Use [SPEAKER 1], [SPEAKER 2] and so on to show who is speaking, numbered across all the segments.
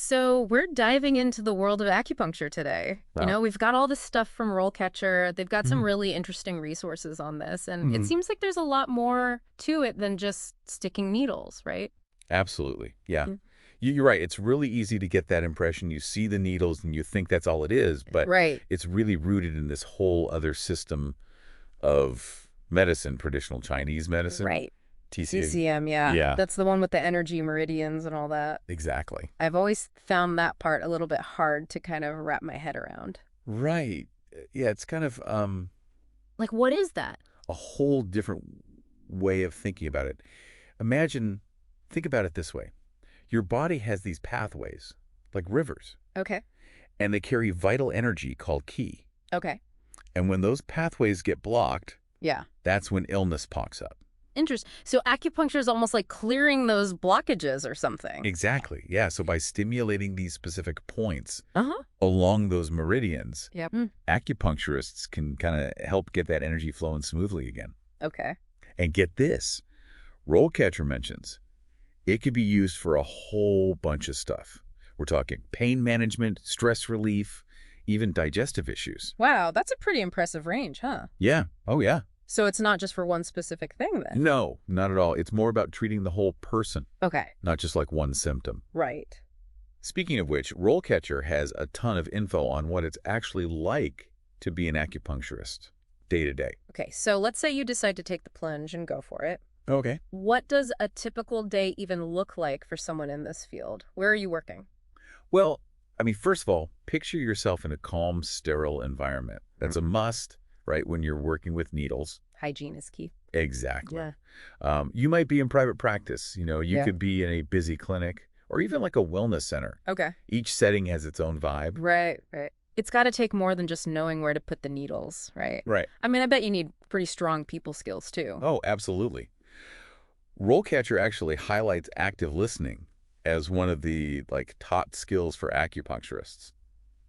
[SPEAKER 1] So we're diving into the world of acupuncture today.
[SPEAKER 2] Wow.
[SPEAKER 1] We've got all this stuff from RoleCatcher. They've got some
[SPEAKER 2] Mhm.
[SPEAKER 1] really interesting resources on this, and it
[SPEAKER 2] Mhm.
[SPEAKER 1] seems like there's a lot more to it than just sticking needles, right?
[SPEAKER 2] Absolutely. Yeah.
[SPEAKER 1] Mm.
[SPEAKER 2] You're right. It's really easy to get that impression. You see the needles and you think that's all it is, but
[SPEAKER 1] Right.
[SPEAKER 2] it's really rooted in this whole other system of medicine, traditional Chinese medicine,
[SPEAKER 1] Right.
[SPEAKER 2] TCA.
[SPEAKER 1] CCM, yeah.
[SPEAKER 2] Yeah,
[SPEAKER 1] That's the one with the energy meridians and all that.
[SPEAKER 2] exactly.
[SPEAKER 1] I've always found that part a little bit hard to kind of wrap my head around.
[SPEAKER 2] Right. Yeah, it's kind of
[SPEAKER 1] Like, what is that?
[SPEAKER 2] a whole different way of thinking about it. Think about it this way. Your body has these pathways, like rivers,
[SPEAKER 1] Okay.
[SPEAKER 2] and they carry vital energy called qi.
[SPEAKER 1] Okay.
[SPEAKER 2] And when those pathways get blocked,
[SPEAKER 1] Yeah.
[SPEAKER 2] that's when illness pops up.
[SPEAKER 1] Interesting. So acupuncture is almost like clearing those blockages or something.
[SPEAKER 2] Exactly. Yeah. So by stimulating these specific points
[SPEAKER 1] Uh-huh.
[SPEAKER 2] along those meridians,
[SPEAKER 1] Yep.
[SPEAKER 2] acupuncturists can kind of help get that energy flowing smoothly again.
[SPEAKER 1] Okay.
[SPEAKER 2] And get this, RoleCatcher mentions it could be used for a whole bunch of stuff. We're talking pain management, stress relief, even digestive issues.
[SPEAKER 1] Wow, that's a pretty impressive range, huh?
[SPEAKER 2] Yeah. Oh, yeah.
[SPEAKER 1] So it's not just for one specific thing then?
[SPEAKER 2] No, not at all. It's more about treating the whole person,
[SPEAKER 1] Okay.
[SPEAKER 2] not just like one symptom.
[SPEAKER 1] Right.
[SPEAKER 2] Speaking of which, RoleCatcher has a ton of info on what it's actually like to be an acupuncturist day to day.
[SPEAKER 1] Okay, so let's say you decide to take the plunge and go for it.
[SPEAKER 2] Okay.
[SPEAKER 1] What does a typical day even look like for someone in this field? Where are you working?
[SPEAKER 2] Well, first of all, picture yourself in a calm, sterile environment. That's a must, right, when you're working with needles.
[SPEAKER 1] Hygiene is key.
[SPEAKER 2] Exactly.
[SPEAKER 1] Yeah.
[SPEAKER 2] You might be in private practice. You
[SPEAKER 1] Yeah.
[SPEAKER 2] could be in a busy clinic or even like a wellness center.
[SPEAKER 1] Okay.
[SPEAKER 2] Each setting has its own vibe.
[SPEAKER 1] Right, right. It's got to take more than just knowing where to put the needles, right?
[SPEAKER 2] Right.
[SPEAKER 1] I mean, I bet you need pretty strong people skills too.
[SPEAKER 2] Oh, absolutely. RoleCatcher actually highlights active listening as one of the top skills for acupuncturists.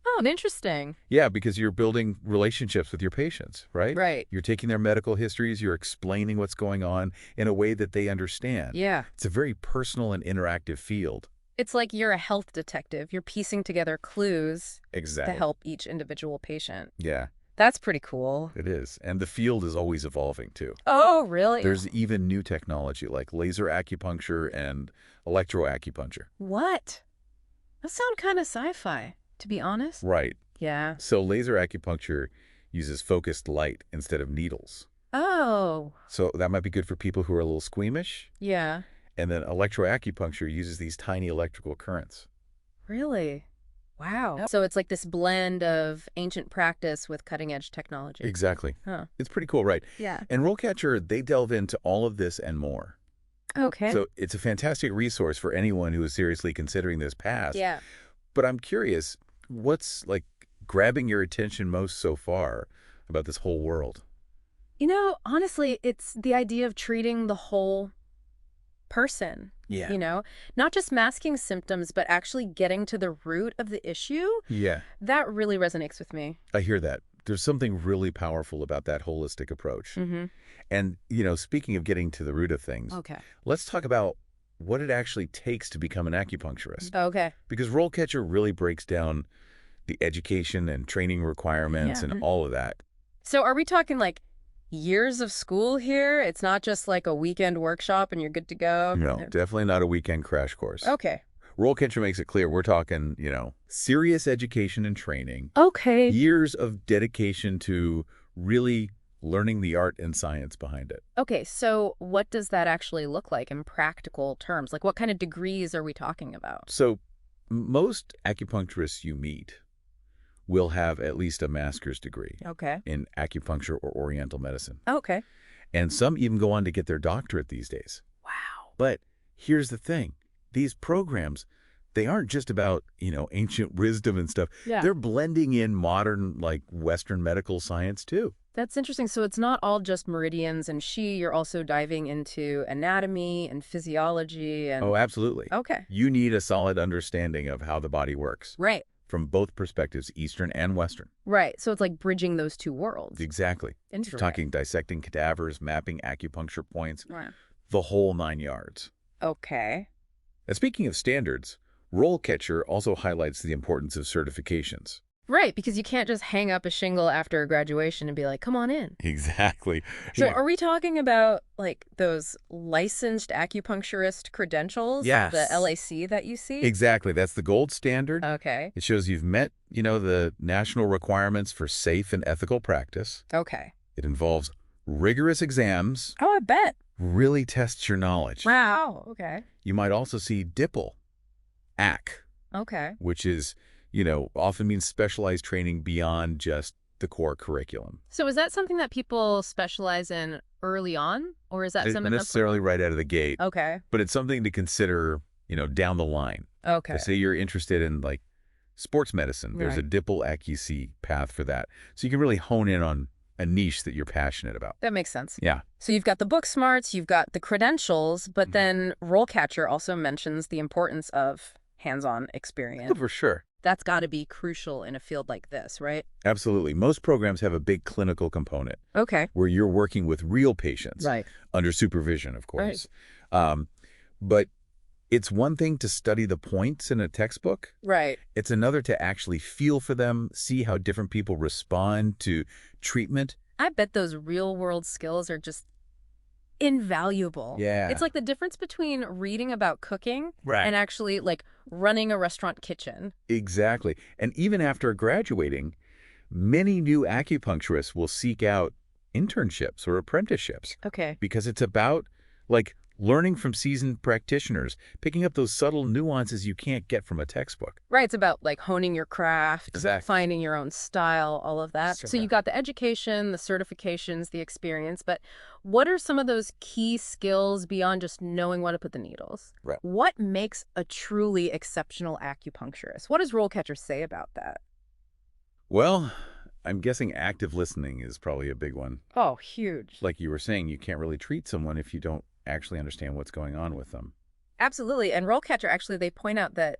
[SPEAKER 1] Oh, interesting.
[SPEAKER 2] Yeah, because you're building relationships with your patients, right?
[SPEAKER 1] Right.
[SPEAKER 2] You're taking their medical histories, you're explaining what's going on in a way that they understand.
[SPEAKER 1] Yeah.
[SPEAKER 2] It's a very personal and interactive field.
[SPEAKER 1] It's like you're a health detective. You're piecing together clues
[SPEAKER 2] Exactly.
[SPEAKER 1] to help each individual patient.
[SPEAKER 2] Yeah,
[SPEAKER 1] That's pretty cool.
[SPEAKER 2] it is. And the field is always evolving too.
[SPEAKER 1] Oh, really?
[SPEAKER 2] There's even new technology like laser acupuncture and electroacupuncture.
[SPEAKER 1] What? That sound kind of sci-fi, to be honest.
[SPEAKER 2] Right.
[SPEAKER 1] Yeah.
[SPEAKER 2] So laser acupuncture uses focused light instead of needles.
[SPEAKER 1] Oh,
[SPEAKER 2] So that might be good for people who are a little squeamish.
[SPEAKER 1] yeah.
[SPEAKER 2] And then electroacupuncture uses these tiny electrical currents.
[SPEAKER 1] Really? Wow. So it's like this blend of ancient practice with cutting-edge technology.
[SPEAKER 2] Exactly.
[SPEAKER 1] Huh.
[SPEAKER 2] It's pretty cool, right?
[SPEAKER 1] Yeah.
[SPEAKER 2] And RoleCatcher, they delve into all of this and more.
[SPEAKER 1] Okay.
[SPEAKER 2] So it's a fantastic resource for anyone who is seriously considering this path.
[SPEAKER 1] Yeah.
[SPEAKER 2] But I'm curious, what's grabbing your attention most so far about this whole world?
[SPEAKER 1] Honestly, it's the idea of treating the whole person.
[SPEAKER 2] Yeah.
[SPEAKER 1] Not just masking symptoms, but actually getting to the root of the issue.
[SPEAKER 2] Yeah,
[SPEAKER 1] That really resonates with me.
[SPEAKER 2] I hear that. There's something really powerful about that holistic approach.
[SPEAKER 1] Mm-hmm.
[SPEAKER 2] And, speaking of getting to the root of things,
[SPEAKER 1] Okay.
[SPEAKER 2] let's talk about what it actually takes to become an acupuncturist.
[SPEAKER 1] Okay.
[SPEAKER 2] Because RoleCatcher really breaks down the education and training requirements
[SPEAKER 1] Yeah.
[SPEAKER 2] and all of that.
[SPEAKER 1] So are we talking like years of school here? It's not just like a weekend workshop and you're good to go?
[SPEAKER 2] No, definitely not a weekend crash course.
[SPEAKER 1] Okay.
[SPEAKER 2] RoleCatcher makes it clear we're talking, serious education and training,
[SPEAKER 1] Okay.
[SPEAKER 2] years of dedication to really learning the art and science behind it.
[SPEAKER 1] Okay, so what does that actually look like in practical terms? Like what kind of degrees are we talking about?
[SPEAKER 2] So most acupuncturists you meet will have at least a master's degree
[SPEAKER 1] Okay.
[SPEAKER 2] in acupuncture or oriental medicine.
[SPEAKER 1] Okay.
[SPEAKER 2] And some even go on to get their doctorate these days.
[SPEAKER 1] Wow.
[SPEAKER 2] But here's the thing. These programs, they aren't just about, ancient wisdom and stuff.
[SPEAKER 1] Yeah.
[SPEAKER 2] They're blending in modern, Western medical science too.
[SPEAKER 1] That's interesting. So it's not all just meridians and qi. You're also diving into anatomy and physiology and...
[SPEAKER 2] Oh, absolutely.
[SPEAKER 1] Okay.
[SPEAKER 2] You need a solid understanding of how the body works
[SPEAKER 1] Right.
[SPEAKER 2] from both perspectives, Eastern and Western.
[SPEAKER 1] Right. So it's like bridging those two worlds.
[SPEAKER 2] Exactly.
[SPEAKER 1] Interesting.
[SPEAKER 2] Talking dissecting cadavers, mapping acupuncture points,
[SPEAKER 1] Right.
[SPEAKER 2] the whole 9 yards.
[SPEAKER 1] Okay.
[SPEAKER 2] And speaking of standards, RoleCatcher also highlights the importance of certifications.
[SPEAKER 1] Right, because you can't just hang up a shingle after graduation and be like, come on in.
[SPEAKER 2] Exactly.
[SPEAKER 1] So are we talking about like those licensed acupuncturist credentials, the
[SPEAKER 2] Yes.
[SPEAKER 1] LAC that you see?
[SPEAKER 2] Exactly. That's the gold standard.
[SPEAKER 1] Okay.
[SPEAKER 2] It shows you've met, the national requirements for safe and ethical practice.
[SPEAKER 1] Okay.
[SPEAKER 2] It involves rigorous exams,
[SPEAKER 1] Oh, I bet.
[SPEAKER 2] really tests your knowledge.
[SPEAKER 1] Wow. Okay.
[SPEAKER 2] You might also see DIPL, AC,
[SPEAKER 1] Okay.
[SPEAKER 2] which is, often means specialized training beyond just the core curriculum.
[SPEAKER 1] So is that something that people specialize in early on, or is that
[SPEAKER 2] Not
[SPEAKER 1] something that's
[SPEAKER 2] necessarily right out of the gate,
[SPEAKER 1] okay?
[SPEAKER 2] but it's something to consider, down the line.
[SPEAKER 1] Okay.
[SPEAKER 2] Say you're interested in like sports medicine. There's a
[SPEAKER 1] Right.
[SPEAKER 2] DIPL ACUC path for that. So you can really hone in on a niche that you're passionate about.
[SPEAKER 1] That makes sense.
[SPEAKER 2] Yeah.
[SPEAKER 1] So you've got the book smarts, you've got the credentials, but
[SPEAKER 2] Mhm.
[SPEAKER 1] then RoleCatcher also mentions the importance of hands-on
[SPEAKER 2] Oh,
[SPEAKER 1] experience.
[SPEAKER 2] for sure.
[SPEAKER 1] That's got to be crucial in a field like this, right?
[SPEAKER 2] Absolutely. Most programs have a big clinical component
[SPEAKER 1] Okay.
[SPEAKER 2] where you're working with real patients
[SPEAKER 1] Right.
[SPEAKER 2] under supervision, of course. But it's one thing to study the points in a textbook.
[SPEAKER 1] Right.
[SPEAKER 2] It's another to actually feel for them, see how different people respond to treatment.
[SPEAKER 1] I bet those real-world skills are just invaluable.
[SPEAKER 2] Yeah.
[SPEAKER 1] It's like the difference between reading about cooking
[SPEAKER 2] Right.
[SPEAKER 1] and actually like running a restaurant kitchen.
[SPEAKER 2] Exactly. And even after graduating, many new acupuncturists will seek out internships or apprenticeships
[SPEAKER 1] Okay.
[SPEAKER 2] because it's about like learning from seasoned practitioners, picking up those subtle nuances you can't get from a textbook.
[SPEAKER 1] Right. It's about like honing your craft,
[SPEAKER 2] Exactly.
[SPEAKER 1] finding your own style, all of that. So
[SPEAKER 2] Sure.
[SPEAKER 1] you got the education, the certifications, the experience, but what are some of those key skills beyond just knowing when to put the needles?
[SPEAKER 2] Right.
[SPEAKER 1] What makes a truly exceptional acupuncturist? What does RoleCatcher say about that?
[SPEAKER 2] Well, I'm guessing active listening is probably a big one.
[SPEAKER 1] Oh, huge.
[SPEAKER 2] Like you were saying, you can't really treat someone if you don't actually understand what's going on with them.
[SPEAKER 1] Absolutely. And RoleCatcher, actually, they point out that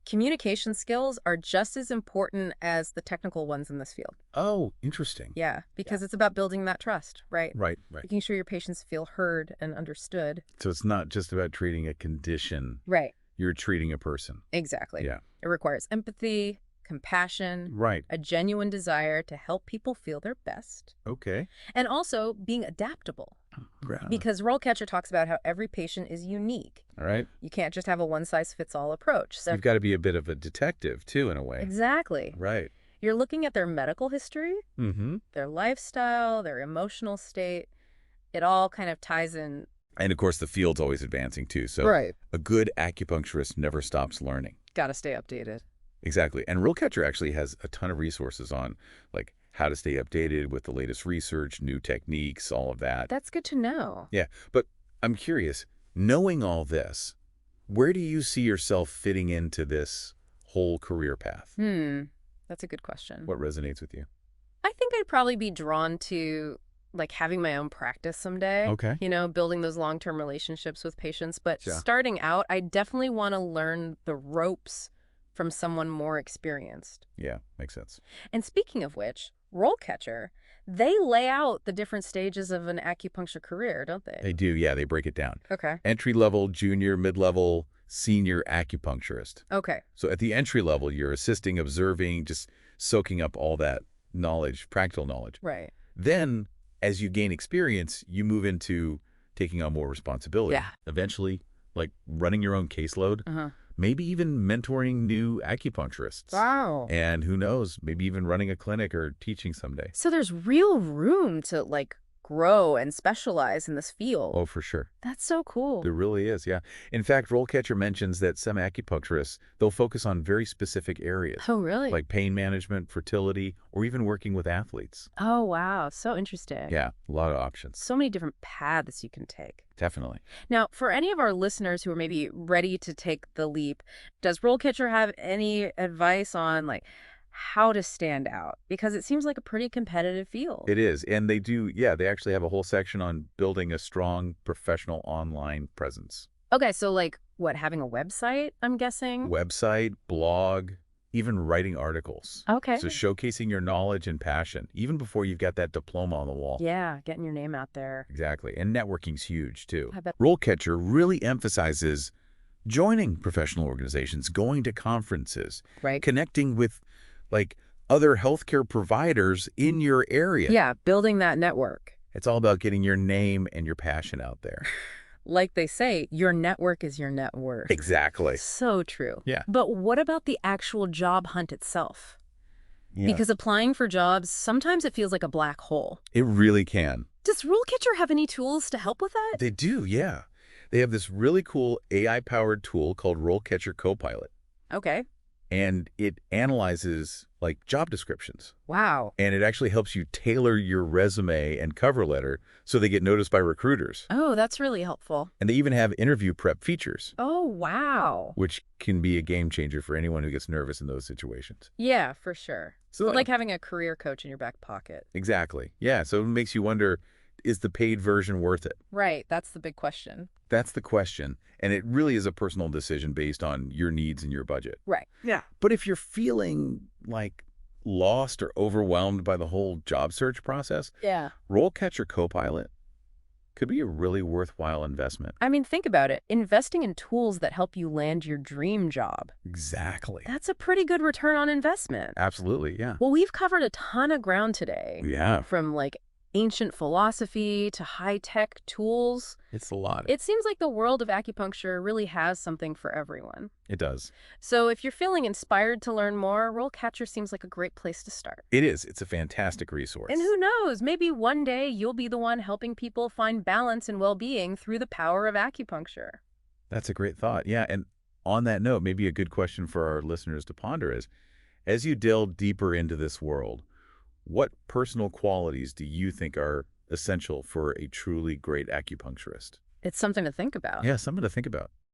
[SPEAKER 1] communication skills are just as important as the technical ones in this field.
[SPEAKER 2] Oh, interesting.
[SPEAKER 1] Yeah, because it's about building that trust, right?
[SPEAKER 2] Right.
[SPEAKER 1] Making sure your patients feel heard and understood.
[SPEAKER 2] So it's not just about treating a condition.
[SPEAKER 1] Right.
[SPEAKER 2] You're treating a person.
[SPEAKER 1] Exactly.
[SPEAKER 2] Yeah.
[SPEAKER 1] It requires empathy, compassion,
[SPEAKER 2] Right.
[SPEAKER 1] a genuine desire to help people feel their best,
[SPEAKER 2] Okay.
[SPEAKER 1] and also being adaptable.
[SPEAKER 2] Right.
[SPEAKER 1] Because RoleCatcher talks about how every patient is unique.
[SPEAKER 2] All right.
[SPEAKER 1] You can't just have a one-size-fits-all approach. So
[SPEAKER 2] You've got to be a bit of a detective, too, in a way.
[SPEAKER 1] exactly.
[SPEAKER 2] Right.
[SPEAKER 1] You're looking at their medical history,
[SPEAKER 2] Mm-hmm.
[SPEAKER 1] their lifestyle, their emotional state. It all kind of ties in.
[SPEAKER 2] And, of course, the field's always advancing, too. So
[SPEAKER 1] Right.
[SPEAKER 2] a good acupuncturist never stops learning.
[SPEAKER 1] Got to stay updated.
[SPEAKER 2] Exactly. And RoleCatcher actually has a ton of resources on, like, how to stay updated with the latest research, new techniques, all of that.
[SPEAKER 1] That's good to know.
[SPEAKER 2] Yeah. But I'm curious, knowing all this, where do you see yourself fitting into this whole career path?
[SPEAKER 1] That's a good question.
[SPEAKER 2] What resonates with you?
[SPEAKER 1] I think I'd probably be drawn to like having my own practice someday.
[SPEAKER 2] Okay.
[SPEAKER 1] Building those long-term relationships with patients. But
[SPEAKER 2] Yeah.
[SPEAKER 1] starting out, I definitely want to learn the ropes from someone more experienced.
[SPEAKER 2] Yeah, makes sense.
[SPEAKER 1] And speaking of which, RoleCatcher, they lay out the different stages of an acupuncture career, don't they?
[SPEAKER 2] They do, yeah, they break it down.
[SPEAKER 1] Okay.
[SPEAKER 2] Entry-level, junior, mid-level, senior acupuncturist.
[SPEAKER 1] Okay.
[SPEAKER 2] So at the entry level, you're assisting, observing, just soaking up all that knowledge, practical knowledge.
[SPEAKER 1] Right.
[SPEAKER 2] Then, as you gain experience, you move into taking on more responsibility.
[SPEAKER 1] Yeah.
[SPEAKER 2] Eventually, like running your own caseload,
[SPEAKER 1] Uh-huh.
[SPEAKER 2] maybe even mentoring new acupuncturists.
[SPEAKER 1] Wow.
[SPEAKER 2] And who knows, maybe even running a clinic or teaching someday.
[SPEAKER 1] So there's real room to like grow and specialize in this field.
[SPEAKER 2] Oh, for sure.
[SPEAKER 1] That's so cool.
[SPEAKER 2] There really is, yeah. In fact, RoleCatcher mentions that some acupuncturists, they'll focus on very specific areas,
[SPEAKER 1] Oh, really?
[SPEAKER 2] like pain management, fertility, or even working with athletes.
[SPEAKER 1] Oh, wow. So interesting.
[SPEAKER 2] Yeah, a lot of options.
[SPEAKER 1] So many different paths you can take.
[SPEAKER 2] Definitely.
[SPEAKER 1] Now, for any of our listeners who are maybe ready to take the leap, does RoleCatcher have any advice on like how to stand out? Because it seems like a pretty competitive field.
[SPEAKER 2] It is. And they do, yeah, they actually have a whole section on building a strong professional online presence.
[SPEAKER 1] Okay, so like what, having a website, I'm guessing?
[SPEAKER 2] Website, blog, even writing articles.
[SPEAKER 1] Okay.
[SPEAKER 2] So showcasing your knowledge and passion, even before you've got that diploma on the wall.
[SPEAKER 1] Yeah, getting your name out there.
[SPEAKER 2] Exactly. And networking's huge, too.
[SPEAKER 1] I bet.
[SPEAKER 2] RoleCatcher really emphasizes Joining professional organizations, going to conferences,
[SPEAKER 1] Right.
[SPEAKER 2] connecting with, like, other healthcare providers in your area.
[SPEAKER 1] Yeah, building that network.
[SPEAKER 2] It's all about getting your name and your passion out there.
[SPEAKER 1] Like they say, your network is your net worth.
[SPEAKER 2] Exactly.
[SPEAKER 1] So true.
[SPEAKER 2] Yeah.
[SPEAKER 1] But what about the actual job hunt itself?
[SPEAKER 2] Yeah.
[SPEAKER 1] Because applying for jobs, sometimes it feels like a black hole.
[SPEAKER 2] It really can.
[SPEAKER 1] Does RoleCatcher have any tools to help with that?
[SPEAKER 2] They do, yeah. They have this really cool AI-powered tool called RoleCatcher Copilot,
[SPEAKER 1] Okay.
[SPEAKER 2] and it analyzes, like, job descriptions.
[SPEAKER 1] Wow.
[SPEAKER 2] And it actually helps you tailor your resume and cover letter so they get noticed by recruiters.
[SPEAKER 1] Oh, that's really helpful.
[SPEAKER 2] And they even have interview prep features,
[SPEAKER 1] Oh, wow.
[SPEAKER 2] which can be a game changer for anyone who gets nervous in those situations.
[SPEAKER 1] Yeah, for sure.
[SPEAKER 2] So,
[SPEAKER 1] Like having a career coach in your back pocket.
[SPEAKER 2] exactly. Yeah, so it makes you wonder, is the paid version worth it?
[SPEAKER 1] Right. That's the big question.
[SPEAKER 2] That's the question. And it really is a personal decision based on your needs and your budget.
[SPEAKER 1] Right. Yeah.
[SPEAKER 2] But if you're feeling, like, lost or overwhelmed by the whole job search process,
[SPEAKER 1] Yeah.
[SPEAKER 2] RoleCatcher Copilot could be a really worthwhile investment.
[SPEAKER 1] I mean, think about it. Investing in tools that help you land your dream job.
[SPEAKER 2] Exactly.
[SPEAKER 1] That's a pretty good return on investment.
[SPEAKER 2] Absolutely, yeah.
[SPEAKER 1] Well, we've covered a ton of ground today.
[SPEAKER 2] Yeah,
[SPEAKER 1] From like ancient philosophy to high-tech tools.
[SPEAKER 2] it's a lot.
[SPEAKER 1] It seems like the world of acupuncture really has something for everyone.
[SPEAKER 2] It does.
[SPEAKER 1] So if you're feeling inspired to learn more, RoleCatcher seems like a great place to start.
[SPEAKER 2] It is. It's a fantastic resource.
[SPEAKER 1] And who knows, maybe one day you'll be the one helping people find balance and well-being through the power of acupuncture.
[SPEAKER 2] That's a great thought. Yeah, and on that note, maybe a good question for our listeners to ponder is, as you delve deeper into this world, what personal qualities do you think are essential for a truly great acupuncturist?
[SPEAKER 1] It's something to think about.
[SPEAKER 2] Yeah, something to think about.